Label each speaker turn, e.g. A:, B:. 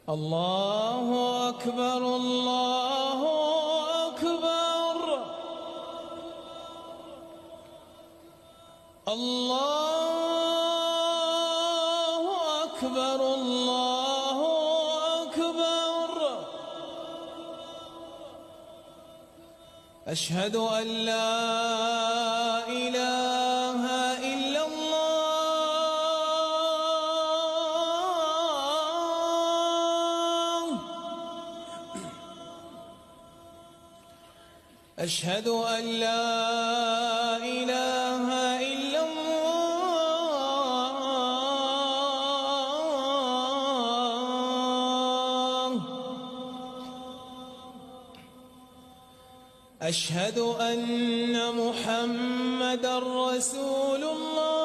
A: الله أكبر الله أكبر الله أكبر الله أكبر. أشهد أن لا إله إلا الله. أشهد أن لا إله إلا الله. أشهد أن محمدًا رسول الله.